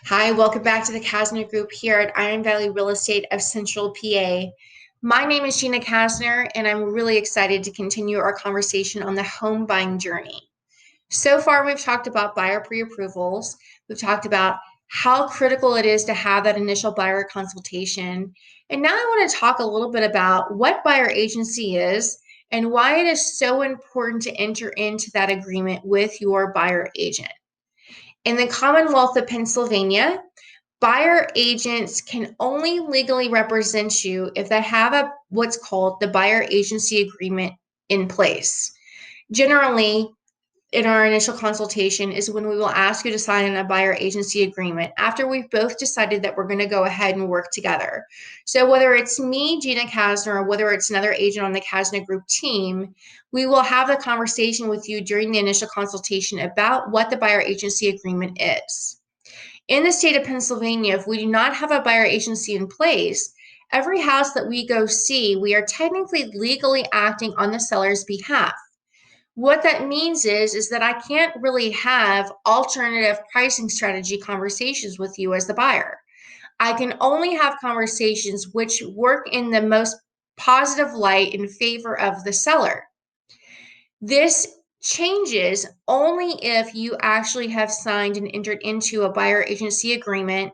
Hi, welcome back to the Casner Group here at Iron Valley Real Estate of Central PA. My name is Gina Casner, and I'm really excited to continue our conversation on the home buying journey. So far, we've talked about buyer pre-approvals. We've talked about how critical it is to have that initial buyer consultation. And now I want to talk a little bit about what buyer agency is and why it is so important to enter into that agreement with your buyer agent. In the Commonwealth of Pennsylvania, buyer agents can only legally represent you if they have what's called the buyer agency agreement in place. Generally, in our initial consultation is when we will ask you to sign a buyer agency agreement after we've both decided that we're going to go ahead and work together. So whether it's me, Gina Casner, or whether it's another agent on the Casner Group team, we will have a conversation with you during the initial consultation about what the buyer agency agreement is. In the state of Pennsylvania, if we do not have a buyer agency in place, every house that we go see, we are technically legally acting on the seller's behalf. What that means is that I can't really have alternative pricing strategy conversations with you as the buyer. I can only have conversations which work in the most positive light in favor of the seller. This changes only if you actually have signed and entered into a buyer agency agreement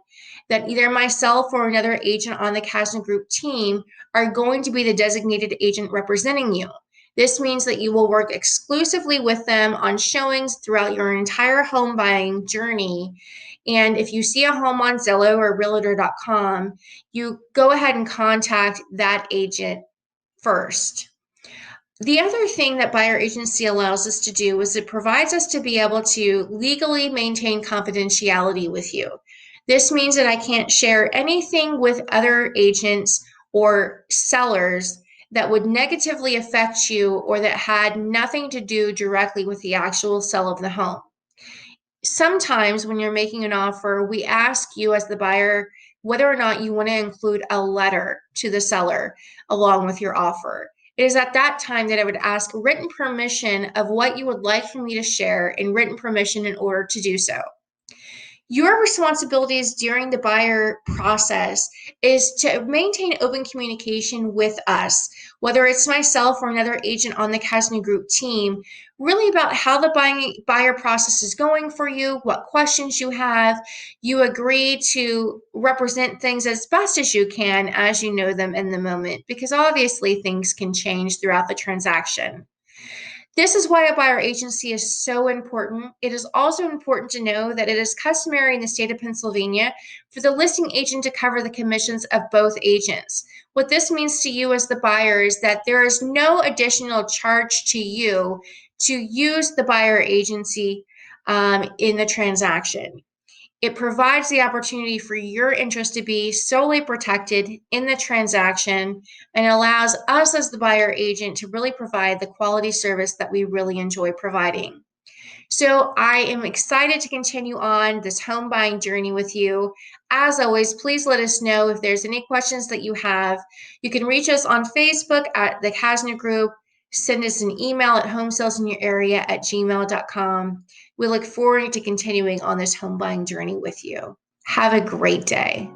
that either myself or another agent on the Casner Group team are going to be the designated agent representing you. This means that you will work exclusively with them on showings throughout your entire home buying journey. And if you see a home on Zillow or Realtor.com, you go ahead and contact that agent first. The other thing that buyer agency allows us to do is it provides us to be able to legally maintain confidentiality with you. This means that I can't share anything with other agents or sellers that would negatively affect you or that had nothing to do directly with the actual sale of the home. Sometimes when you're making an offer, we ask you as the buyer whether or not you want to include a letter to the seller along with your offer. It is at that time that I would ask written permission of what you would like for me to share and written permission in order to do so. Your responsibilities during the buyer process is to maintain open communication with us, whether it's myself or another agent on the Casner Group team, really about how the buyer process is going for you, what questions you have. You agree to represent things as best as you can as you know them in the moment, because obviously things can change throughout the transaction. This is why a buyer agency is so important. It is also important to know that it is customary in the state of Pennsylvania for the listing agent to cover the commissions of both agents. What this means to you as the buyer is that there is no additional charge to you to use the buyer agency in the transaction. It provides the opportunity for your interest to be solely protected in the transaction and allows us as the buyer agent to really provide the quality service that we really enjoy providing. So I am excited to continue on this home buying journey with you. As always, please let us know if there's any questions that you have. You can reach us on Facebook at the Casner Group. Send us an email at homesalesinyourarea@gmail.com. We look forward to continuing on this home buying journey with you. Have a great day.